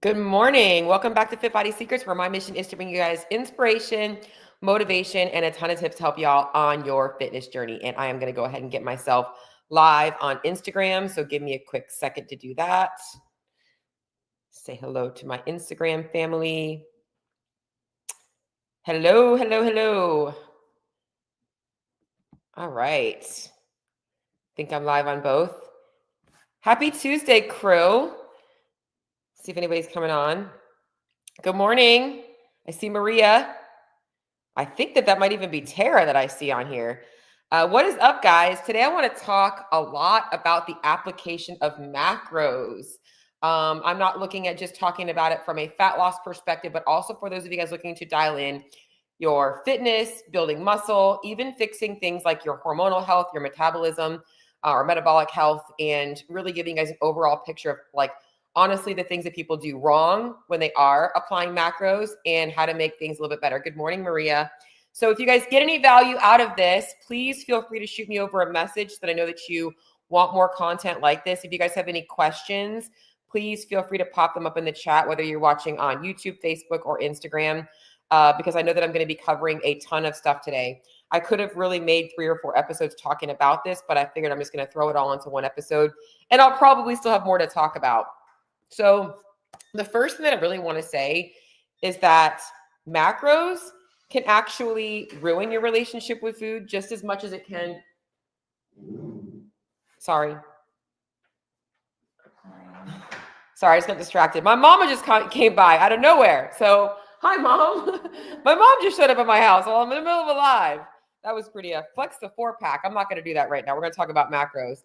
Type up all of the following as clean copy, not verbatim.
Good morning. Welcome back to Fit Body Secrets, where my mission is to bring you guys inspiration, motivation, and a ton of tips to help y'all on your fitness journey. And I am going to go ahead and get myself live on Instagram. So give me a quick second to do that. Say hello to my Instagram family. Hello, hello, hello. All right. Think I'm live on both. Happy Tuesday, crew. See if anybody's coming on. Good morning. I see Maria. I think that might even be Tara that I see on here. What is up, guys? Today I want to talk a lot about the application of macros. I'm not looking at just talking about it from a fat loss perspective, but also for those of you guys looking to dial in your fitness, building muscle, even fixing things like your hormonal health, your metabolism, or metabolic health, and really giving you guys an overall picture of honestly the things that people do wrong when they are applying macros and how to make things a little bit better. Good morning, Maria. So if you guys get any value out of this, please feel free to shoot me over a message so that I know that you want more content like this. If you guys have any questions, please feel free to pop them up in the chat, whether you're watching on YouTube, Facebook, or Instagram, because I know that I'm going to be covering a ton of stuff today. I could have really made 3 or 4 episodes talking about this, but I figured I'm just going to throw it all into one episode, and I'll probably still have more to talk about. So the first thing that I really want to say is that macros can actually ruin your relationship with food just as much as it can. Sorry, I just got distracted. My mama just came by out of nowhere. So, hi, Mom. My mom just showed up at my house while I'm in the middle of a live. That was pretty flex the 4-pack. I'm not going to do that right now. We're going to talk about macros.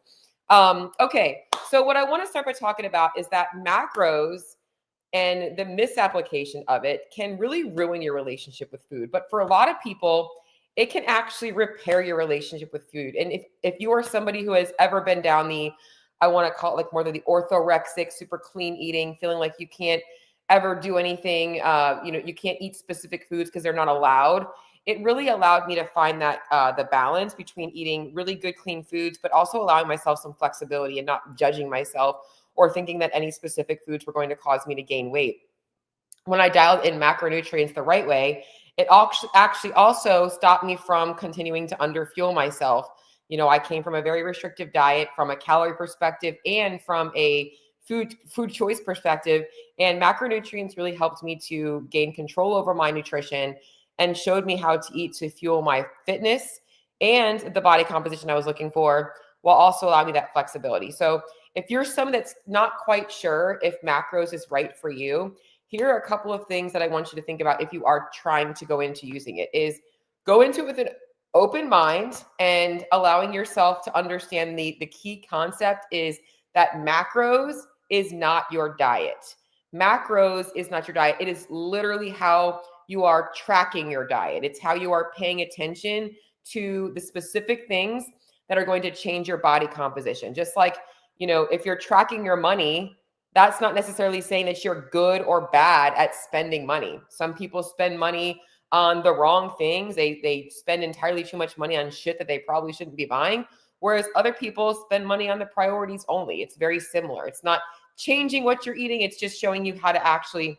Okay, so what I want to start by talking about is that macros and the misapplication of it can really ruin your relationship with food. But for a lot of people, it can actually repair your relationship with food. And if you are somebody who has ever been down the, I want to call it more than the orthorexic, super clean eating, feeling like you can't ever do anything, you can't eat specific foods because they're not allowed. It really allowed me to find that the balance between eating really good, clean foods, but also allowing myself some flexibility and not judging myself or thinking that any specific foods were going to cause me to gain weight. When I dialed in macronutrients the right way, it actually also stopped me from continuing to underfuel myself. I came from a very restrictive diet from a calorie perspective and from a food choice perspective, and macronutrients really helped me to gain control over my nutrition and showed me how to eat to fuel my fitness and the body composition I was looking for, while also allowing me that flexibility. So if you're someone that's not quite sure if macros is right for you, here are a couple of things that I want you to think about if you are trying to go into using it. Is go into it with an open mind and allowing yourself to understand the key concept is that macros is not your diet. Macros is not your diet. It is literally how you are tracking your diet. It's how you are paying attention to the specific things that are going to change your body composition. Just like, if you're tracking your money, that's not necessarily saying that you're good or bad at spending money. Some people spend money on the wrong things. They spend entirely too much money on shit that they probably shouldn't be buying. Whereas other people spend money on the priorities only. It's very similar. It's not changing what you're eating. It's just showing you how to actually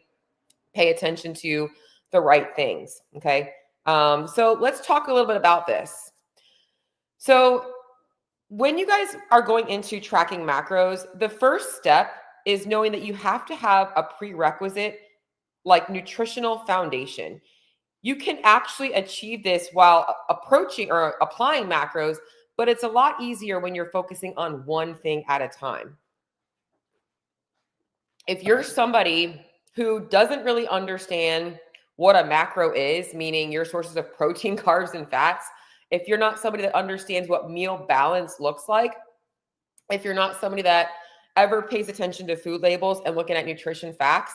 pay attention to the right things. Okay. So let's talk a little bit about this. So when you guys are going into tracking macros, the first step is knowing that you have to have a prerequisite like nutritional foundation. You can actually achieve this while approaching or applying macros, but it's a lot easier when you're focusing on one thing at a time. If you're somebody who doesn't really understand what a macro is, meaning your sources of protein, carbs, and fats, if you're not somebody that understands what meal balance looks like, if you're not somebody that ever pays attention to food labels and looking at nutrition facts,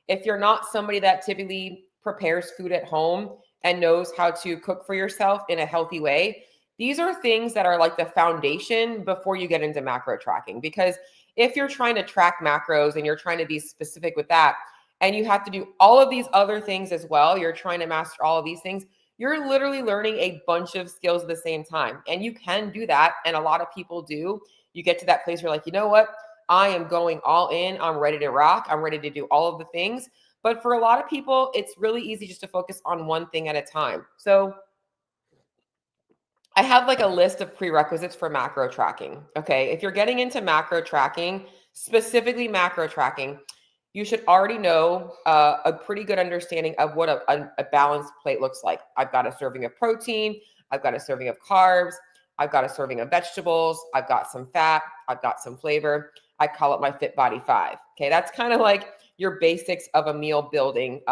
if you're not somebody that typically prepares food at home and knows how to cook for yourself in a healthy way, these are things that are like the foundation before you get into macro tracking. Because if you're trying to track macros and you're trying to be specific with that, and you have to do all of these other things as well, you're trying to master all of these things, you're literally learning a bunch of skills at the same time. And you can do that. And a lot of people do. You get to that place where you're like, you know what? I am going all in. I'm ready to rock. I'm ready to do all of the things. But for a lot of people, it's really easy just to focus on one thing at a time. So I have like a list of prerequisites for macro tracking. Okay. If you're getting into macro tracking, specifically macro tracking, you should already know a pretty good understanding of what a balanced plate looks like. I've got a serving of protein. I've got a serving of carbs. I've got a serving of vegetables. I've got some fat. I've got some flavor. I call it my Fit Body 5. Okay. That's kind of like your basics of a meal building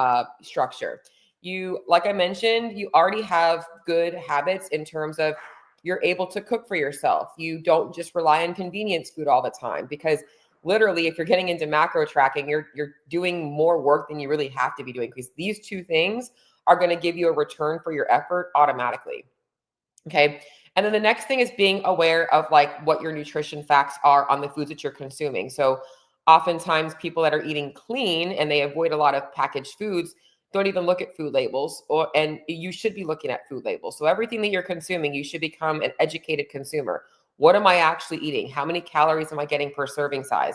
structure. You, like I mentioned, you already have good habits in terms of you're able to cook for yourself. You don't just rely on convenience food all the time, because literally if you're getting into macro tracking, you're doing more work than you really have to be doing, because these two things are going to give you a return for your effort automatically. Okay. And then the next thing is being aware of like what your nutrition facts are on the foods that you're consuming. So oftentimes people that are eating clean and they avoid a lot of packaged foods don't even look at food labels, and you should be looking at food labels. So everything that you're consuming, you should become an educated consumer. What am I actually eating? How many calories am I getting per serving size?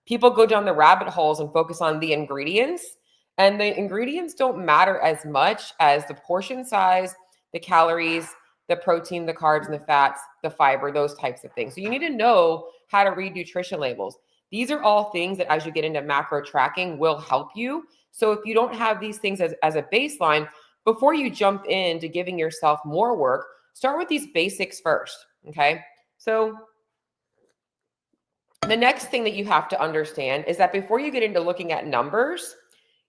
People go down the rabbit holes and focus on the ingredients, and the ingredients don't matter as much as the portion size, the calories, the protein, the carbs, and the fats, the fiber, those types of things. So you need to know how to read nutrition labels. These are all things that as you get into macro tracking will help you. So if you don't have these things as a baseline, before you jump into giving yourself more work, start with these basics first, okay? So the next thing that you have to understand is that before you get into looking at numbers,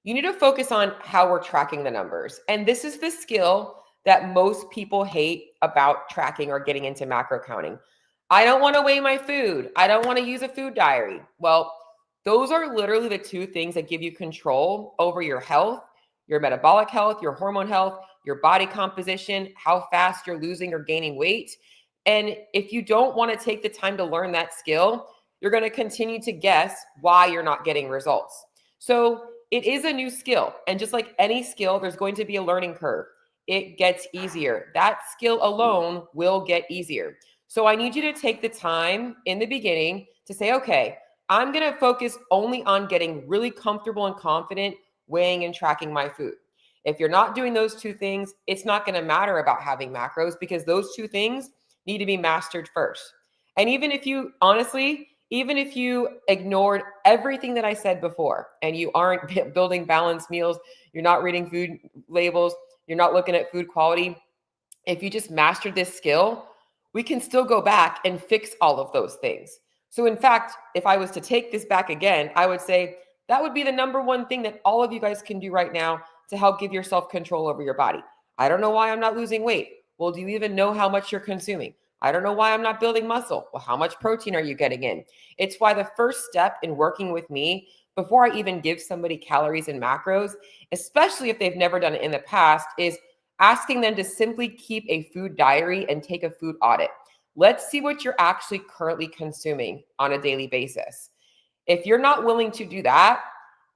you need to focus on how we're tracking the numbers. And this is the skill that most people hate about tracking or getting into macro counting. I don't want to weigh my food. I don't want to use a food diary. Well, those are literally the two things that give you control over your health, your metabolic health, your hormone health, your body composition, how fast you're losing or gaining weight. And if you don't want to take the time to learn that skill, you're going to continue to guess why you're not getting results. So it is a new skill. And just like any skill, there's going to be a learning curve. It gets easier. That skill alone will get easier. So I need you to take the time in the beginning to say, okay, I'm going to focus only on getting really comfortable and confident weighing and tracking my food. If you're not doing those two things, it's not going to matter about having macros, because those two things need to be mastered first. And even if you, honestly, even if you ignored everything that I said before and you aren't building balanced meals, you're not reading food labels, you're not looking at food quality, if you just mastered this skill, we can still go back and fix all of those things. So in fact, if I was to take this back again, I would say that would be the number one thing that all of you guys can do right now to help give yourself control over your body. I don't know why I'm not losing weight. Well, do you even know how much you're consuming? I don't know why I'm not building muscle. Well, how much protein are you getting in? It's why the first step in working with me, before I even give somebody calories and macros, especially if they've never done it in the past, is asking them to simply keep a food diary and take a food audit. Let's see what you're actually currently consuming on a daily basis. If you're not willing to do that,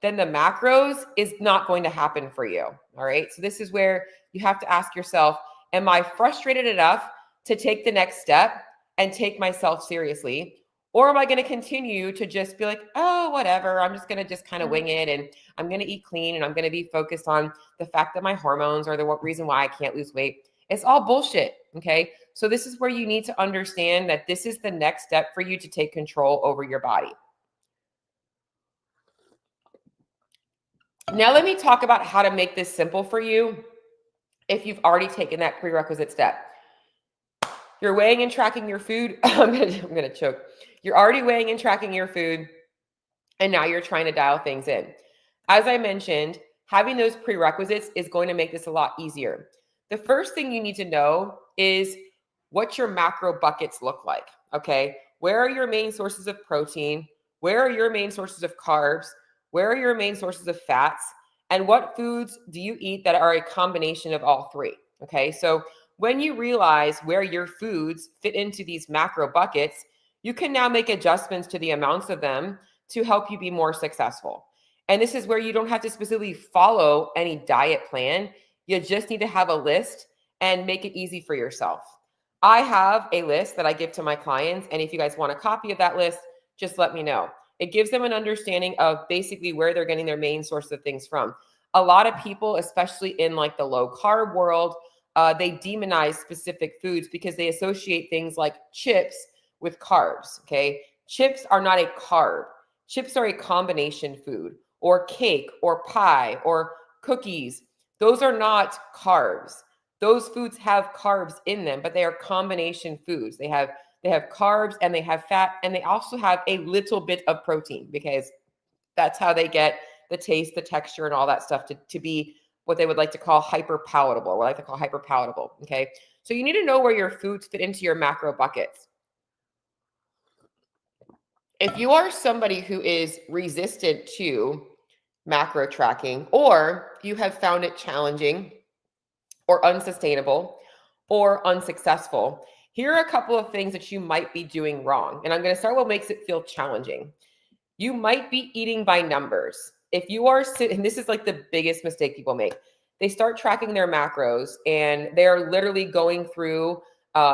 then the macros is not going to happen for you. All right. So this is where you have to ask yourself, am I frustrated enough to take the next step and take myself seriously? Or am I going to continue to just be like, oh, whatever, I'm just going to just kind of wing it, and I'm going to eat clean, and I'm going to be focused on the fact that my hormones are the reason why I can't lose weight? It's all bullshit. Okay. So this is where you need to understand that this is the next step for you to take control over your body. Now, let me talk about how to make this simple for you if you've already taken that prerequisite step. You're weighing and tracking your food. I'm gonna choke. You're already weighing and tracking your food, and now you're trying to dial things in. As I mentioned, having those prerequisites is going to make this a lot easier. The first thing you need to know is what your macro buckets look like, okay? Where are your main sources of protein? Where are your main sources of carbs? Where are your main sources of fats? And what foods do you eat that are a combination of all three, okay? So when you realize where your foods fit into these macro buckets, you can now make adjustments to the amounts of them to help you be more successful. And this is where you don't have to specifically follow any diet plan. You just need to have a list and make it easy for yourself. I have a list that I give to my clients, and if you guys want a copy of that list, just let me know. It gives them an understanding of basically where they're getting their main source of things from. A lot of people, especially in like the low carb world, they demonize specific foods because they associate things like chips with carbs. Okay. Chips are not a carb. Chips are a combination food, or cake or pie or cookies. Those are not carbs. Those foods have carbs in them, but they are combination foods. They have carbs and they have fat, and they also have a little bit of protein, because that's how they get the taste, the texture, and all that stuff to be what they would like to call hyper palatable, or like to call hyper palatable. Okay. So you need to know where your foods fit into your macro buckets. If you are somebody who is resistant to macro tracking, or you have found it challenging or unsustainable or unsuccessful, here are a couple of things that you might be doing wrong. And I'm going to start with what makes it feel challenging. You might be eating by numbers. If you are and this is like the biggest mistake people make. They start tracking their macros and they're literally going through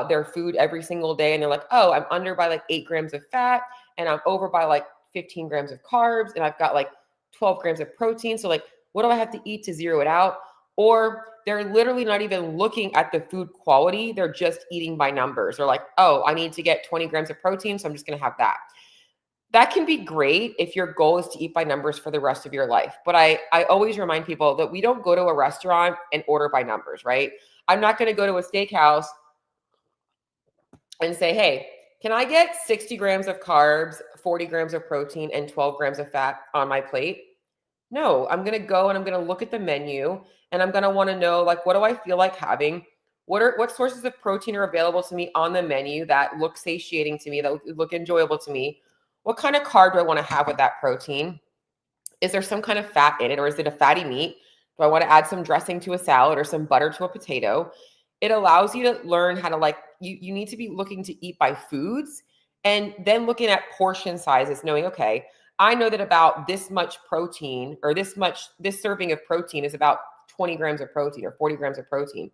their food every single day. And they're like, oh, I'm under by like 8 grams of fat, and I'm over by like 15 grams of carbs, and I've got like 12 grams of protein. So like, what do I have to eat to zero it out? Or they're literally not even looking at the food quality. They're just eating by numbers. They're like, oh, I need to get 20 grams of protein, so I'm just going to have that. That can be great if your goal is to eat by numbers for the rest of your life. But I always remind people that we don't go to a restaurant and order by numbers, right? I'm not going to go to a steakhouse and say, hey, can I get 60 grams of carbs, 40 grams of protein, and 12 grams of fat on my plate? No, I'm going to go and I'm going to look at the menu, and I'm going to want to know, like, what do I feel like having? What sources of protein are available to me on the menu that look satiating to me, that look enjoyable to me? What kind of carb do I want to have with that protein? Is there some kind of fat in it, or is it a fatty meat? Do I want to add some dressing to a salad or some butter to a potato? It allows you to learn how to, like, you need to be looking to eat by foods, and then looking at portion sizes, knowing, okay, I know that about this much protein, or this serving of protein is about 20 grams of protein or 40 grams of protein.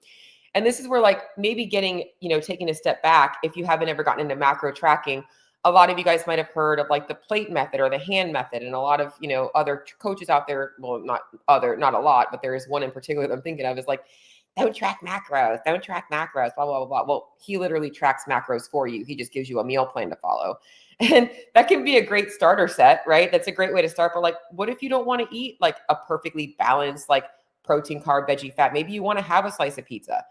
And this is where, like, maybe getting, taking a step back, if you haven't ever gotten into macro tracking, a lot of you guys might have heard of like the plate method or the hand method, and a lot of, other coaches out there, well, not a lot, but there is one in particular that I'm thinking of, is like, don't track macros, blah, blah, blah, blah. Well, he literally tracks macros for you. He just gives you a meal plan to follow. And that can be a great starter set, right? That's a great way to start. But like, what if you don't want to eat like a perfectly balanced, like, protein, carb, veggie, fat? Maybe you want to have a slice of pizza.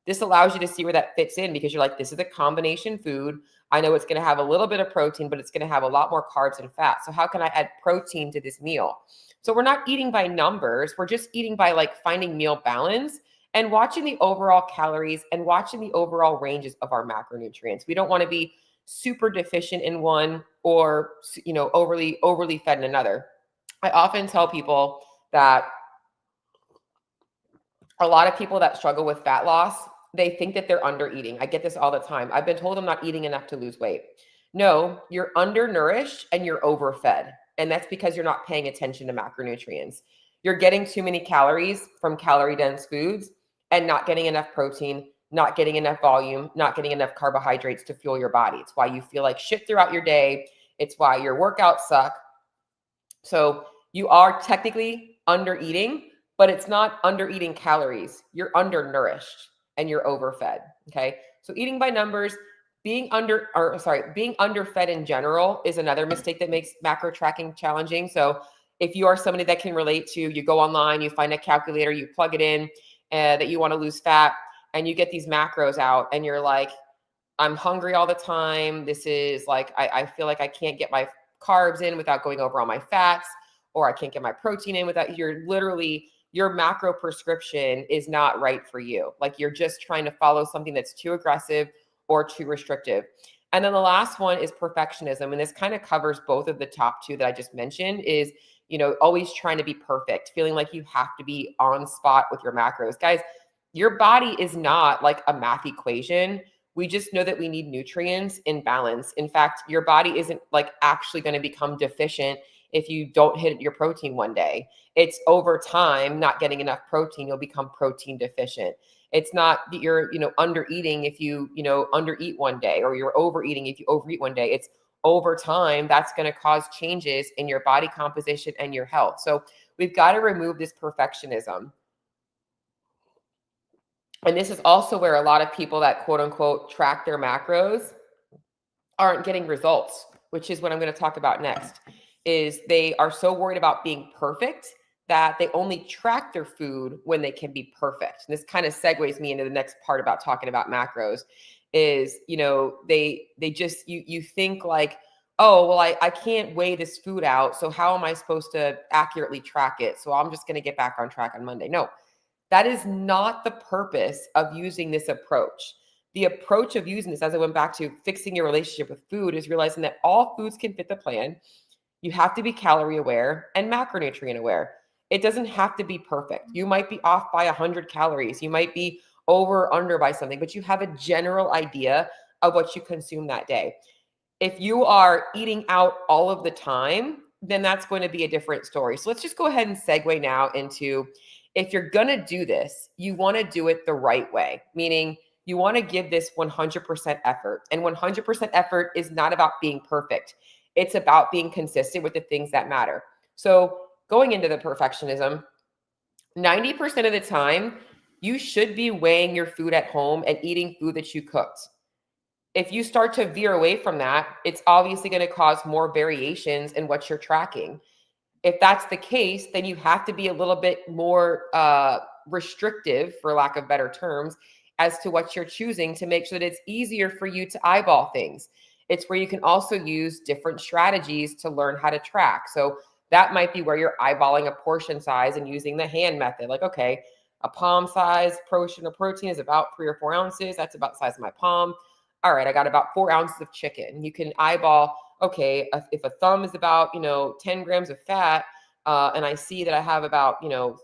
This allows you to see where that fits in, because you're like, this is a combination food. I know it's going to have a little bit of protein, but it's going to have a lot more carbs and fat. So how can I add protein to this meal? So we're not eating by numbers. We're just eating by, like, finding meal balance and watching the overall calories and watching the overall ranges of our macronutrients. We don't want to be super deficient in one, or, overly fed in another. I often tell people that a lot of people that struggle with fat loss, they think that they're under eating. I get this all the time. I've been told I'm not eating enough to lose weight. No, you're undernourished and you're overfed. And that's because you're not paying attention to macronutrients. You're getting too many calories from calorie dense foods and not getting enough protein, not getting enough volume, not getting enough carbohydrates to fuel your body. It's why you feel like shit throughout your day. It's why your workouts suck. So you are technically under eating, but it's not under eating calories. You're undernourished and you're overfed. Okay. So eating by numbers, being underfed in general is another mistake that makes macro tracking challenging. So if you are somebody that can relate to, you go online, you find a calculator, you plug it in, that you want to lose fat, and you get these macros out, and you're like, I'm hungry all the time. This is like, I feel like I can't get my carbs in without going over all my fats, or I can't get my protein in without, your macro prescription is not right for you. Like, you're just trying to follow something that's too aggressive or too restrictive. And then the last one is perfectionism. And this kind of covers both of the top two that I just mentioned, is, always trying to be perfect, feeling like you have to be on spot with your macros. Guys, your body is not like a math equation. We just know that we need nutrients in balance. In fact, your body isn't like actually going to become deficient if you don't hit your protein one day. It's over time, not getting enough protein, you'll become protein deficient. It's not that you're, under eating if you, under eat one day, or you're overeating if you overeat one day. It's over time, that's going to cause changes in your body composition and your health. So we've got to remove this perfectionism. And this is also where a lot of people that quote unquote track their macros aren't getting results, which is what I'm going to talk about next. Is they are so worried about being perfect that they only track their food when they can be perfect. And this kind of segues me into the next part about talking about macros is, they just, you think like, oh, well, I can't weigh this food out. So how am I supposed to accurately track it? So I'm just going to get back on track on Monday. No, that is not the purpose of using this approach. The approach of using this, as I went back to fixing your relationship with food, is realizing that all foods can fit the plan. You have to be calorie aware and macronutrient aware. It doesn't have to be perfect. You might be off by 100 calories. You might be over or under by something, but you have a general idea of what you consume that day. If you are eating out all of the time, then that's going to be a different story. So let's just go ahead and segue now into, if you're going to do this, you want to do it the right way, meaning you want to give this 100% effort. And 100% effort is not about being perfect. It's about being consistent with the things that matter. So going into the perfectionism, 90% of the time, you should be weighing your food at home and eating food that you cooked. If you start to veer away from that, it's obviously going to cause more variations in what you're tracking. If that's the case, then you have to be a little bit more restrictive, for lack of better terms, as to what you're choosing to make sure that it's easier for you to eyeball things. It's where you can also use different strategies to learn how to track. So that might be where you're eyeballing a portion size and using the hand method. Like, okay, a palm size portion of protein is about 3 or 4 ounces. That's about the size of my palm. All right, I got about 4 ounces of chicken. You can eyeball, okay, if a thumb is about, 10 grams of fat, and I see that I have about,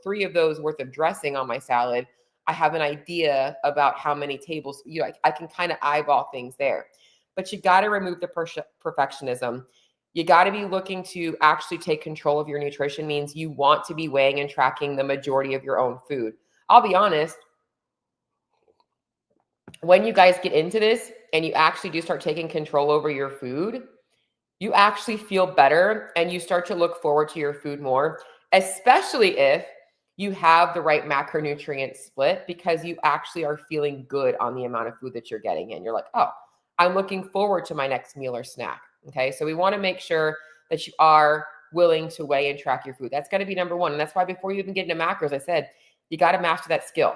3 of those worth of dressing on my salad, I have an idea about how many tablespoons, I can kind of eyeball things there. But you got to remove the perfectionism. You got to be looking to actually take control of your nutrition, means you want to be weighing and tracking the majority of your own food. I'll be honest, when you guys get into this and you actually do start taking control over your food, you actually feel better and you start to look forward to your food more, especially if you have the right macronutrient split, because you actually are feeling good on the amount of food that you're getting in. You're like, oh, I'm looking forward to my next meal or snack. Okay. So we want to make sure that you are willing to weigh and track your food. That's got to be number one. And that's why before you even get into macros, I said, you got to master that skill.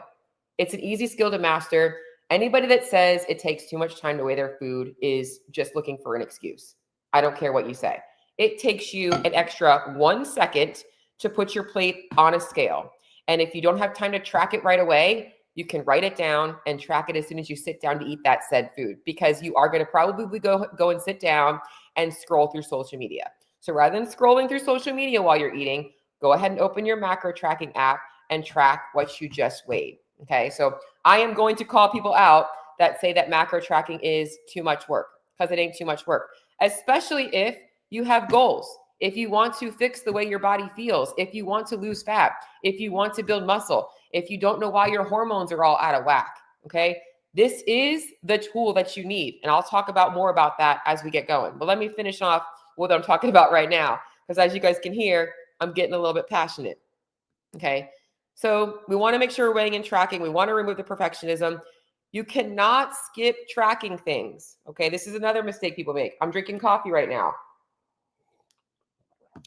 It's an easy skill to master. Anybody that says it takes too much time to weigh their food is just looking for an excuse. I don't care what you say. It takes you an extra 1 second to put your plate on a scale. And if you don't have time to track it right away, you can write it down and track it as soon as you sit down to eat that said food, because you are going to probably go and sit down and scroll through social media. So rather than scrolling through social media while you're eating, go ahead and open your macro tracking app and track what you just weighed. Okay. So I am going to call people out that say that macro tracking is too much work, because it ain't too much work, especially if you have goals. If you want to fix the way your body feels, if you want to lose fat, if you want to build muscle, if you don't know why your hormones are all out of whack, okay? This is the tool that you need. And I'll talk about more about that as we get going. But let me finish off what I'm talking about right now, because as you guys can hear, I'm getting a little bit passionate, okay? So we want to make sure we're weighing and tracking. We want to remove the perfectionism. You cannot skip tracking things, okay? This is another mistake people make. I'm drinking coffee right now.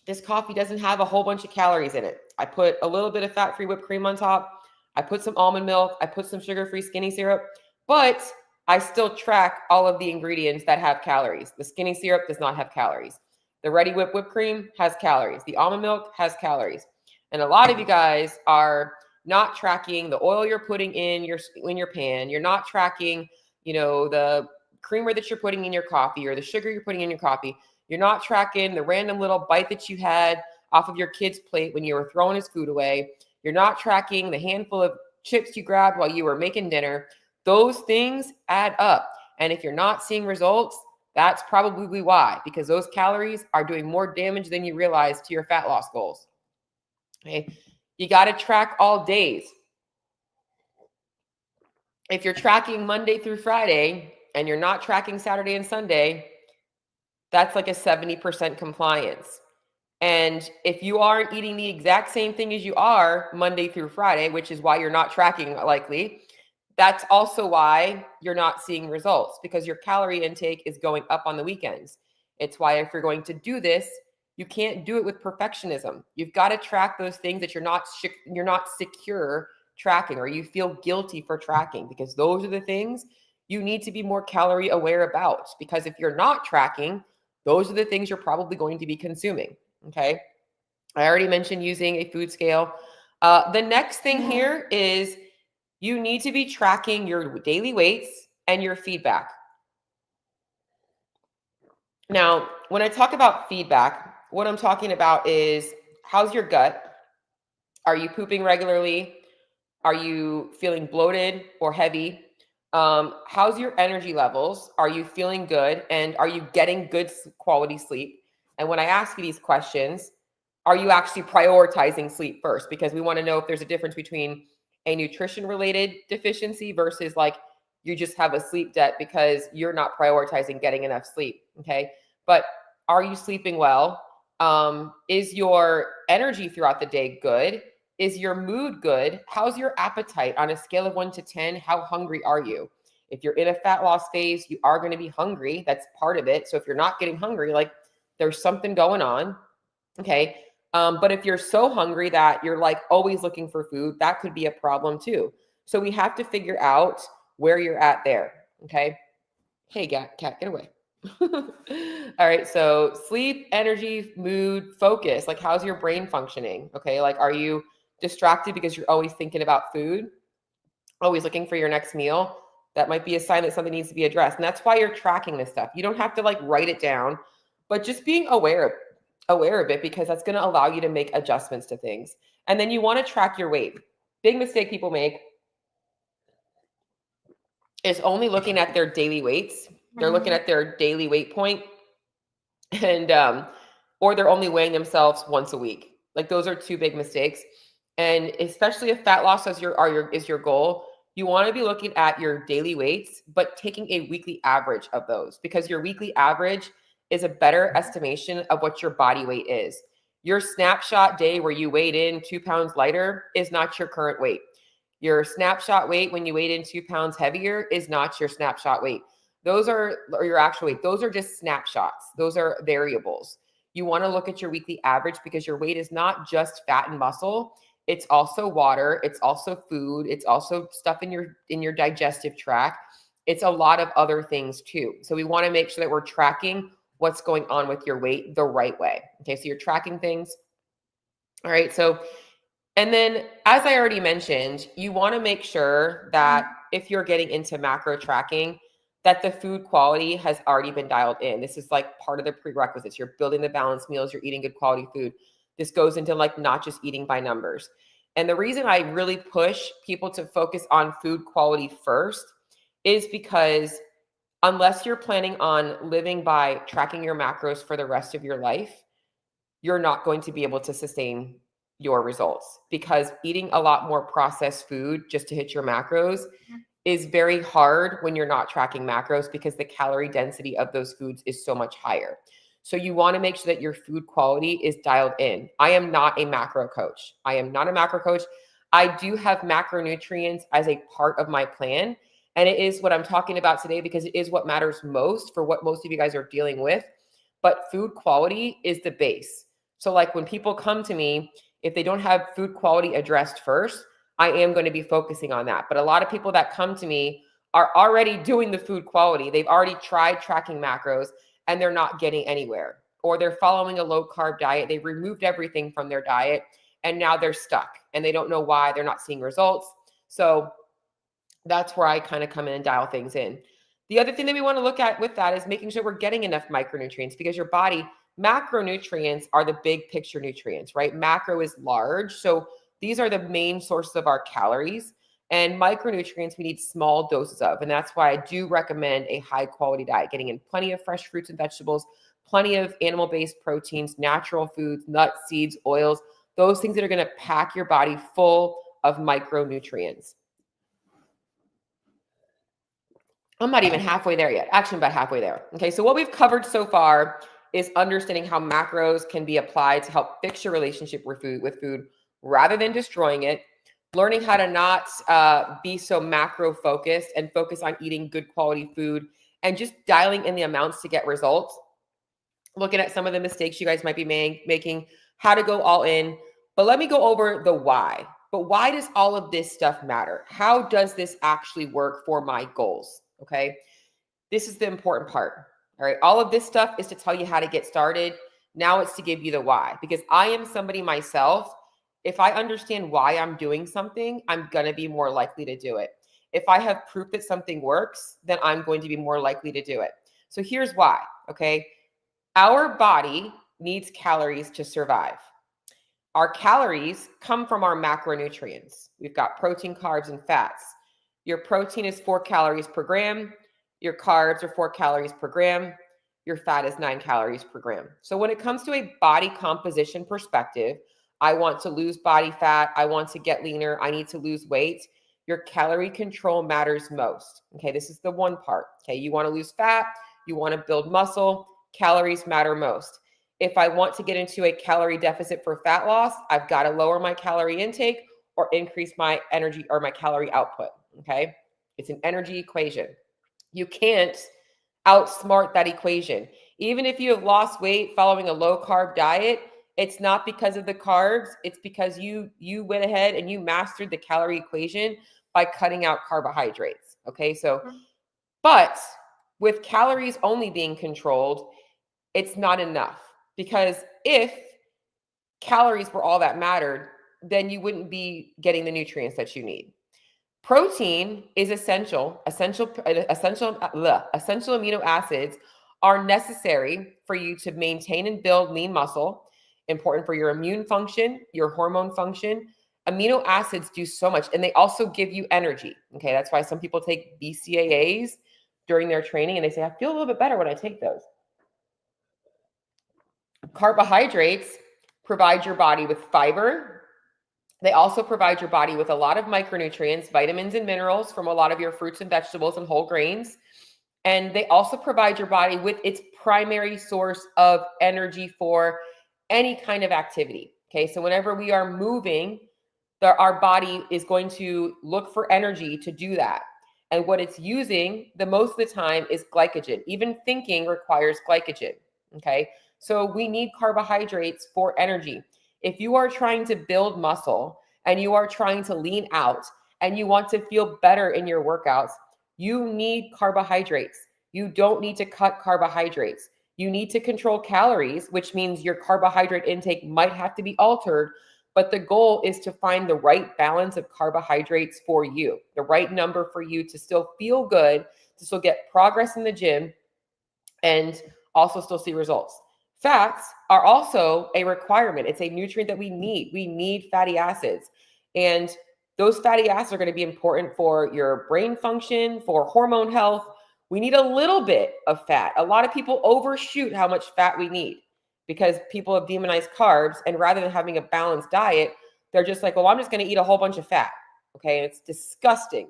This coffee doesn't have a whole bunch of calories in it. I put a little bit of fat-free whipped cream on top. I put some almond milk. I put some sugar-free skinny syrup, but I still track all of the ingredients that have calories. The skinny syrup does not have calories. The Ready whipped cream has calories. The almond milk has calories. And a lot of you guys are not tracking the oil you're putting in your pan. You're not tracking, the creamer that you're putting in your coffee or the sugar you're putting in your coffee. You're not tracking the random little bite that you had off of your kid's plate when you were throwing his food away. You're not tracking the handful of chips you grabbed while you were making dinner. Those things add up. And if you're not seeing results, that's probably why, because those calories are doing more damage than you realize to your fat loss goals. Okay. You got to track all days. If you're tracking Monday through Friday and you're not tracking Saturday and Sunday, that's like a 70% compliance. And if you aren't eating the exact same thing as you are Monday through Friday, which is why you're not tracking likely, that's also why you're not seeing results, because your calorie intake is going up on the weekends. It's why if you're going to do this, you can't do it with perfectionism. You've got to track those things that you're not secure tracking, or you feel guilty for tracking, because those are the things you need to be more calorie aware about. Because if you're not tracking, those are the things you're probably going to be consuming. Okay. I already mentioned using a food scale. The next thing here is you need to be tracking your daily weights and your feedback. Now, when I talk about feedback, what I'm talking about is, how's your gut? Are you pooping regularly? Are you feeling bloated or heavy? How's your energy levels? Are you feeling good? And are you getting good quality sleep? And when I ask you these questions, are you actually prioritizing sleep first? Because we want to know if there's a difference between a nutrition related deficiency versus like you just have a sleep debt because you're not prioritizing getting enough sleep. Okay. But are you sleeping well? Is your energy throughout the day good? Is your mood good? How's your appetite on a scale of 1 to 10? How hungry are you? If you're in a fat loss phase, you are going to be hungry. That's part of it. So if you're not getting hungry, like there's something going on. Okay. But if you're so hungry that you're like always looking for food, that could be a problem too. So we have to figure out where you're at there. Okay. Hey, cat, get away. All right. So sleep, energy, mood, focus. Like, how's your brain functioning? Okay. Like, are you distracted because you're always thinking about food, always looking for your next meal? That might be a sign that something needs to be addressed. And that's why you're tracking this stuff. You don't have to like write it down, but just being aware of it, because that's going to allow you to make adjustments to things. And then you want to track your weight. Big mistake people make is only looking at their daily weights. They're looking at their daily weight point, and or they're only weighing themselves once a week. Like, those are two big mistakes. And especially if fat loss is your goal, you want to be looking at your daily weights, but taking a weekly average of those, because your weekly average is a better estimation of what your body weight is. Your snapshot day where you weighed in 2 pounds lighter is not your current weight. Your snapshot weight when you weighed in 2 pounds heavier is not your snapshot weight. Those are, or your actual weight. Those are just snapshots. Those are variables. You want to look at your weekly average, because your weight is not just fat and muscle. It's also water. It's also food. It's also stuff in your digestive tract. It's a lot of other things too. So we want to make sure that we're tracking what's going on with your weight the right way. Okay, so you're tracking things. All right, so, and then as I already mentioned, you want to make sure that if you're getting into macro tracking, that the food quality has already been dialed in. This is like part of the prerequisites. You're building the balanced meals, you're eating good quality food. This goes into like not just eating by numbers. And the reason I really push people to focus on food quality first is because unless you're planning on living by tracking your macros for the rest of your life, you're not going to be able to sustain your results, because eating a lot more processed food just to hit your macros is very hard when you're not tracking macros, because the calorie density of those foods is so much higher. So you want to make sure that your food quality is dialed in. I am not a macro coach. I do have macronutrients as a part of my plan. And it is what I'm talking about today, because it is what matters most for what most of you guys are dealing with. But food quality is the base. So like when people come to me, if they don't have food quality addressed first, I am going to be focusing on that. But a lot of people that come to me are already doing the food quality. They've already tried tracking macros and they're not getting anywhere. Or they're following a low carb diet. They've removed everything from their diet and now they're stuck and they don't know why they're not seeing results. So that's where I kind of come in and dial things in. The other thing that we want to look at with that is making sure we're getting enough micronutrients, because your body, macronutrients are the big picture nutrients, right? Macro is large. So these are the main sources of our calories, and micronutrients we need small doses of. And that's why I do recommend a high quality diet, getting in plenty of fresh fruits and vegetables, plenty of animal-based proteins, natural foods, nuts, seeds, oils, those things that are going to pack your body full of micronutrients. I'm not even halfway there yet. Actually, I'm about halfway there. Okay, so what we've covered so far is understanding how macros can be applied to help fix your relationship with food rather than destroying it. Learning how to not be so macro focused and focus on eating good quality food and just dialing in the amounts to get results. Looking at some of the mistakes you guys might be making, how to go all in. But let me go over the why. But why does all of this stuff matter? How does this actually work for my goals? Okay. This is the important part. All right. All of this stuff is to tell you how to get started. Now it's to give you the why, because I am somebody myself. If I understand why I'm doing something, I'm going to be more likely to do it. If I have proof that something works, then I'm going to be more likely to do it. So here's why. Okay. Our body needs calories to survive. Our calories come from our macronutrients. We've got protein, carbs, and fats. Your protein is 4 calories per gram. Your carbs are 4 calories per gram. Your fat is 9 calories per gram. So when it comes to a body composition perspective, I want to lose body fat. I want to get leaner. I need to lose weight. Your calorie control matters most. Okay, this is the one part. Okay, you want to lose fat. You want to build muscle. Calories matter most. If I want to get into a calorie deficit for fat loss, I've got to lower my calorie intake or increase my energy or my calorie output. Okay, it's an energy equation. You can't outsmart that equation. Even if you have lost weight following a low carb diet, it's not because of the carbs. It's because you went ahead and you mastered the calorie equation by cutting out carbohydrates. Okay, so, but with calories only being controlled, it's not enough, because if calories were all that mattered, then you wouldn't be getting the nutrients that you need. Protein is essential. Essential amino acids are necessary for you to maintain and build lean muscle, important for your immune function, your hormone function. Amino acids do so much, and they also give you energy. Okay, that's why some people take BCAAs during their training, and they say, I feel a little bit better when I take those. Carbohydrates provide your body with fiber. They also provide your body with a lot of micronutrients, vitamins and minerals from a lot of your fruits and vegetables and whole grains. And they also provide your body with its primary source of energy for any kind of activity. Okay, so whenever we are moving, our body is going to look for energy to do that. And what it's using the most of the time is glycogen. Even thinking requires glycogen. Okay, so we need carbohydrates for energy. If you are trying to build muscle and you are trying to lean out and you want to feel better in your workouts, you need carbohydrates. You don't need to cut carbohydrates. You need to control calories, which means your carbohydrate intake might have to be altered. But the goal is to find the right balance of carbohydrates for you, the right number for you to still feel good, to still get progress in the gym, and also still see results. Fats are also a requirement. It's a nutrient that we need. We need fatty acids. And those fatty acids are going to be important for your brain function, for hormone health. We need a little bit of fat. A lot of people overshoot how much fat we need because people have demonized carbs. And rather than having a balanced diet, they're just like, well, I'm just going to eat a whole bunch of fat. Okay. And it's disgusting.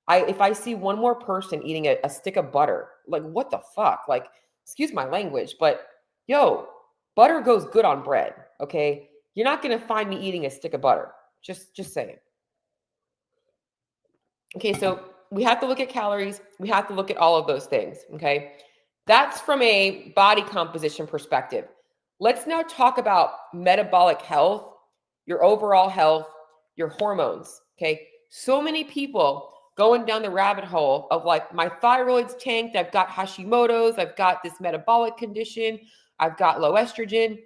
If I see one more person eating a stick of butter, like, what the fuck? Like, excuse my language, but yo, butter goes good on bread. Okay. You're not going to find me eating a stick of butter. Just saying. Okay. So we have to look at calories. We have to look at all of those things. Okay. That's from a body composition perspective. Let's now talk about metabolic health, your overall health, your hormones. Okay. So many people going down the rabbit hole of like, my thyroid's tanked. I've got Hashimoto's. I've got this metabolic condition. I've got low estrogen.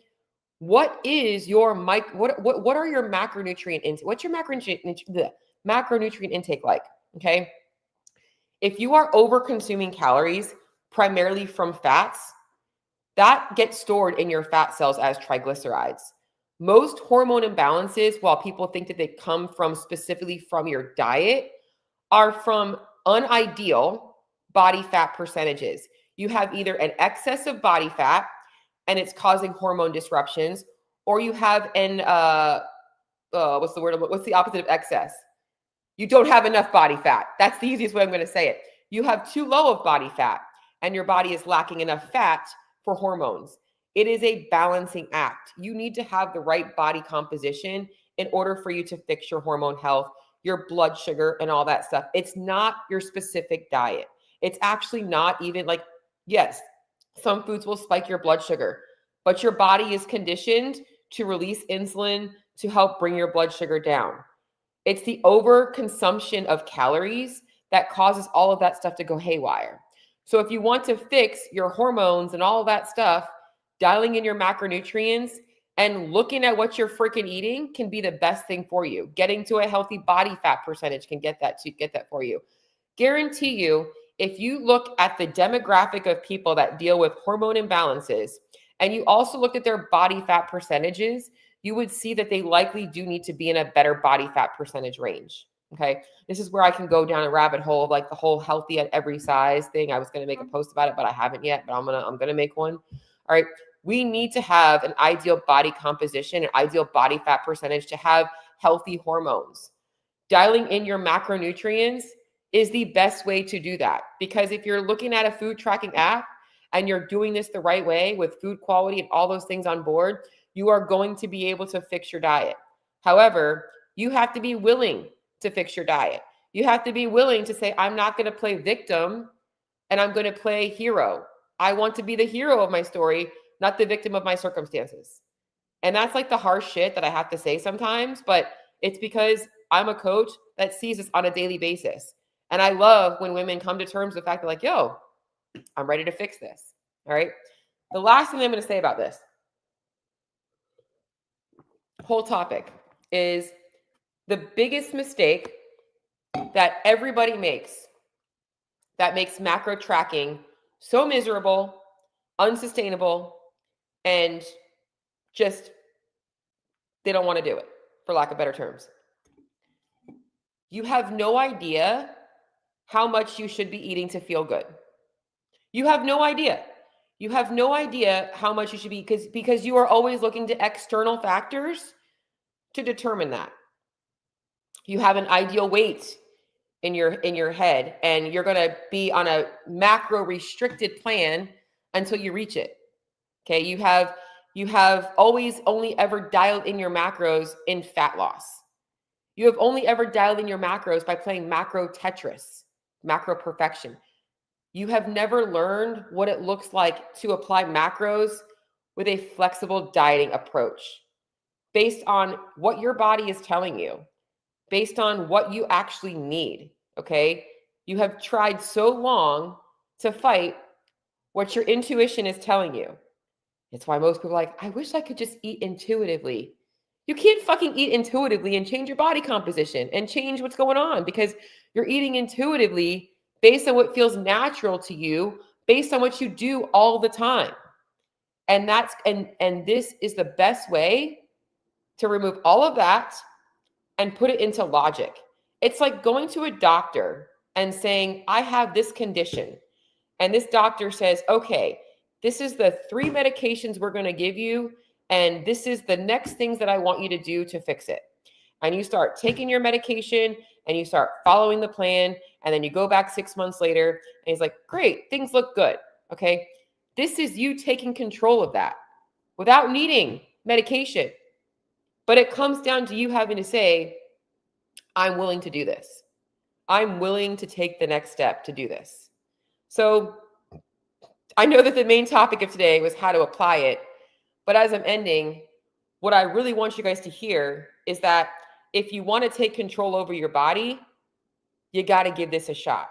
What is your what are your macronutrient intake? What's your macronutrient intake like? Okay. If you are over consuming calories, primarily from fats, that gets stored in your fat cells as triglycerides. Most hormone imbalances, while people think that they come from specifically from your diet, are from unideal body fat percentages. You have either an excess of body fat and it's causing hormone disruptions, or you have an what's the opposite of excess? You don't have enough body fat. That's the easiest way I'm going to say it. You have too low of body fat and your body is lacking enough fat for hormones. It is a balancing act. You need to have the right body composition in order for you to fix your hormone health, your blood sugar, and all that stuff. It's not your specific diet. It's actually not even like, yes, some foods will spike your blood sugar, but your body is conditioned to release insulin to help bring your blood sugar down. It's the overconsumption of calories that causes all of that stuff to go haywire. So if you want to fix your hormones and all of that stuff, dialing in your macronutrients and looking at what you're freaking eating can be the best thing for you. Getting to a healthy body fat percentage can get that for you. Guarantee you, if you look at the demographic of people that deal with hormone imbalances, and you also look at their body fat percentages, you would see that they likely do need to be in a better body fat percentage range. Okay. This is where I can go down a rabbit hole of like the whole healthy at every size thing. I was going to make a post about it, but I haven't yet, but I'm going to make one. All right. We need to have an ideal body composition, an ideal body fat percentage to have healthy hormones. Dialing in your macronutrients is the best way to do that. Because if you're looking at a food tracking app and you're doing this the right way with food quality and all those things on board, you are going to be able to fix your diet. However, you have to be willing to fix your diet. You have to be willing to say, I'm not going to play victim and I'm going to play hero. I want to be the hero of my story, not the victim of my circumstances. And that's like the harsh shit that I have to say sometimes, but it's because I'm a coach that sees this on a daily basis. And I love when women come to terms with the fact that like, yo, I'm ready to fix this. All right. The last thing I'm going to say about this whole topic is the biggest mistake that everybody makes that makes macro tracking so miserable, unsustainable, and just they don't want to do it, for lack of better terms. You have no idea how much you should be eating to feel good. You have no idea. You have no idea how much you should be because you are always looking to external factors to determine that. You have an ideal weight in your head and you're going to be on a macro restricted plan until you reach it. Okay? You have always only ever dialed in your macros in fat loss. You have only ever dialed in your macros by playing macro Tetris, macro perfection. You have never learned what it looks like to apply macros with a flexible dieting approach based on what your body is telling you, based on what you actually need, okay? You have tried so long to fight what your intuition is telling you. It's why most people are like, I wish I could just eat intuitively. You can't fucking eat intuitively and change your body composition and change what's going on because you're eating intuitively based on what feels natural to you, based on what you do all the time. And this is the best way to remove all of that and put it into logic. It's like going to a doctor and saying, I have this condition. And this doctor says, okay, this is the 3 medications we're going to give you. And this is the next things that I want you to do to fix it. And you start taking your medication and you start following the plan. And then you go back 6 months later and he's like, great, things look good. Okay. This is you taking control of that without needing medication. But it comes down to you having to say, I'm willing to do this. I'm willing to take the next step to do this. So I know that the main topic of today was how to apply it. But as I'm ending, what I really want you guys to hear is that if you want to take control over your body, you got to give this a shot.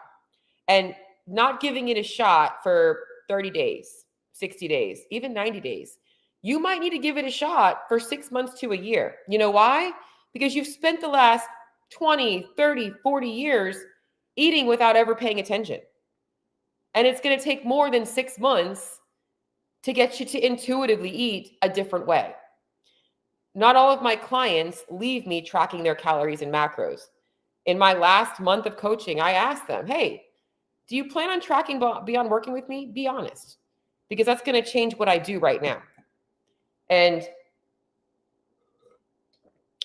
And not giving it a shot for 30 days, 60 days, even 90 days. You might need to give it a shot for 6 months to a year. You know why? Because you've spent the last 20, 30, 40 years eating without ever paying attention. And it's going to take more than 6 months to get you to intuitively eat a different way. Not all of my clients leave me tracking their calories and macros. In my last month of coaching, I asked them, hey, do you plan on tracking beyond working with me? Be honest, because that's going to change what I do right now. And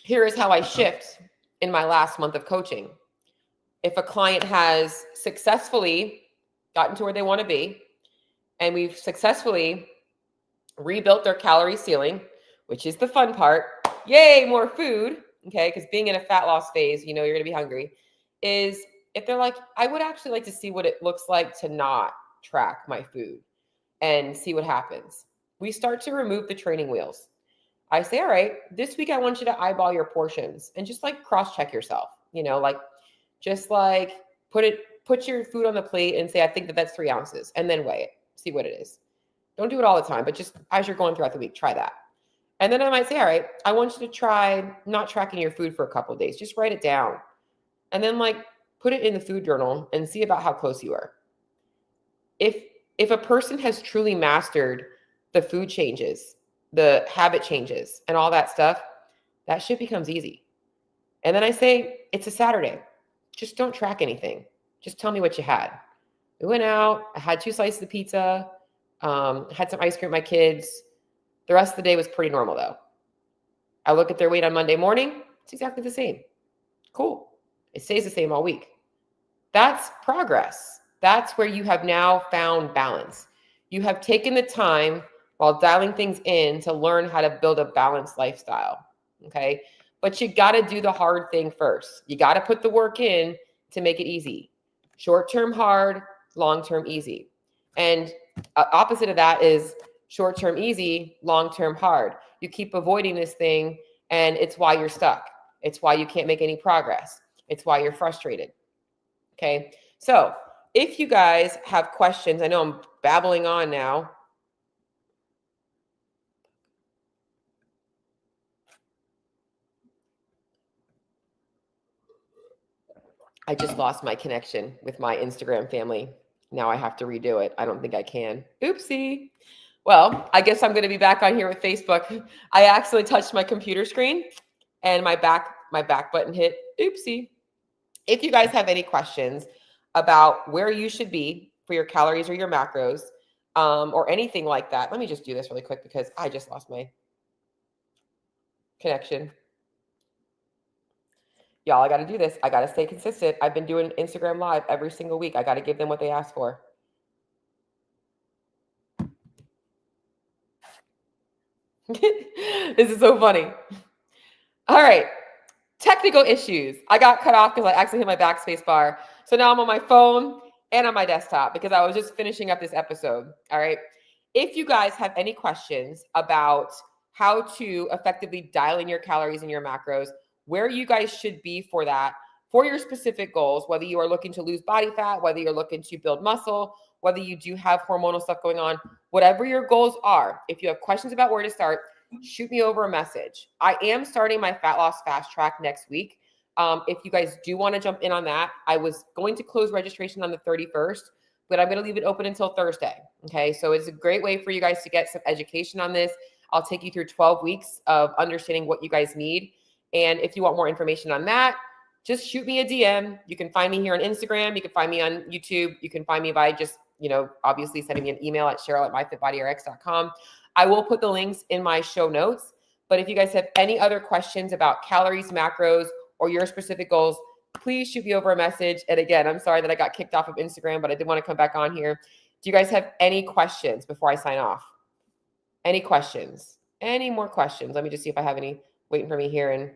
here is how I shift in my last month of coaching. if a client has successfully gotten to where they want to be, and we've successfully rebuilt their calorie ceiling, which is the fun part, yay, more food, okay, because being in a fat loss phase, you're going to be hungry, is if they're like, I would actually like to see what it looks like to not track my food and see what happens. We start to remove the training wheels. I say, all right, this week I want you to eyeball your portions and just like cross-check yourself, just like put your food on the plate and say, I think that's 3 ounces, and then weigh it, see what it is. Don't do it all the time, but just as you're going throughout the week, try that. And then I might say, all right, I want you to try not tracking your food for a couple of days. Just write it down. And then put it in the food journal and see about how close you are. If a person has truly mastered the food changes, the habit changes, and all that stuff, that shit becomes easy. And then I say, it's a Saturday. Just don't track anything. Just tell me what you had. We went out. I had 2 slices of pizza. Had some ice cream with my kids. The rest of the day was pretty normal, though. I look at their weight on Monday morning. It's exactly the same. Cool. It stays the same all week. That's progress. That's where you have now found balance. You have taken the time while dialing things in to learn how to build a balanced lifestyle. Okay. But you got to do the hard thing first. You got to put the work in to make it easy. Short-term hard, long-term easy. And opposite of that is short-term easy, long-term hard. You keep avoiding this thing, and it's why you're stuck. It's why you can't make any progress. It's why you're frustrated. Okay. So if you guys have questions, I know I'm babbling on now. I just lost my connection with my Instagram family. Now I have to redo it. I don't think I can. Oopsie. Well, I guess I'm going to be back on here with Facebook. I accidentally touched my computer screen and my back button hit. Oopsie. If you guys have any questions about where you should be for your calories or your macros, or anything like that, let me just do this really quick because I just lost my connection. Y'all, I got to do this. I got to stay consistent. I've been doing Instagram Live every single week. I got to give them what they asked for. This is so funny. All right. Technical issues. I got cut off because I accidentally hit my backspace bar. So now I'm on my phone and on my desktop because I was just finishing up this episode. All right. If you guys have any questions about how to effectively dial in your calories and your macros, where you guys should be for that, for your specific goals, whether you are looking to lose body fat, whether you're looking to build muscle, whether you do have hormonal stuff going on, whatever your goals are, if you have questions about where to start, shoot me over a message. I am starting my fat loss fast track next week. If you guys do want to jump in on that, I was going to close registration on the 31st, but I'm going to leave it open until Thursday. Okay. So it's a great way for you guys to get some education on this. I'll take you through 12 weeks of understanding what you guys need. And if you want more information on that, just shoot me a DM. You can find me here on Instagram. You can find me on YouTube. You can find me by just, obviously sending me an email at cheryl@myfitbodyrx.com. I will put the links in my show notes. But if you guys have any other questions about calories, macros, or your specific goals, please shoot me over a message. And again, I'm sorry that I got kicked off of Instagram, but I did want to come back on here. Do you guys have any questions before I sign off? Any questions? Any more questions? Let me just see if I have any waiting for me here and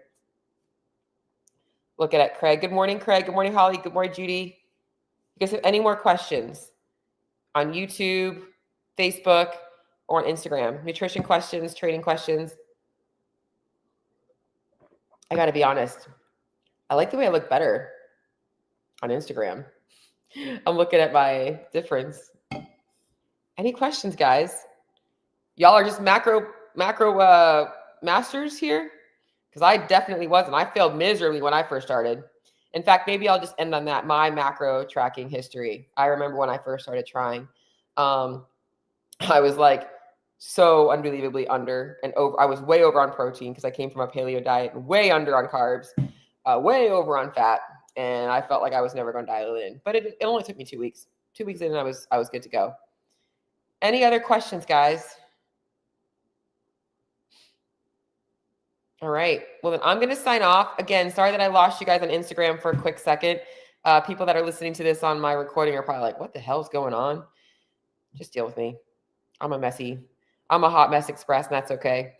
looking at Craig. Good morning, Craig. Good morning, Holly. Good morning, Judy. You guys have any more questions on YouTube, Facebook, or on Instagram? Nutrition questions, training questions. I got to be honest. I like the way I look better on Instagram. I'm looking at my difference. Any questions, guys? Y'all are just macro masters here? Because I definitely wasn't. I failed miserably when I first started. In fact, maybe I'll just end on that. My macro tracking history. I remember when I first started trying. I was like so unbelievably under and over. I was way over on protein because I came from a paleo diet, way under on carbs, way over on fat. And I felt like I was never going to dial it in. But it only took me 2 weeks. 2 weeks in, and I was good to go. Any other questions, guys? All right. Well, then I'm going to sign off. Again, sorry that I lost you guys on Instagram for a quick second. People that are listening to this on my recording are probably like, what the hell's going on? Just deal with me. I'm a hot mess express, and that's okay.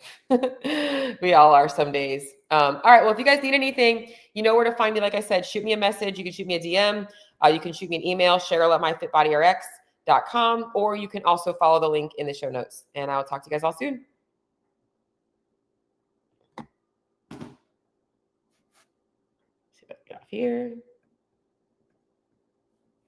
We all are some days. All right. Well, if you guys need anything, you know where to find me. Like I said, shoot me a message. You can shoot me a DM. You can shoot me an email, Cheryl@myfitbodyrx.com, or you can also follow the link in the show notes. And I'll talk to you guys all soon. See if I can get off here.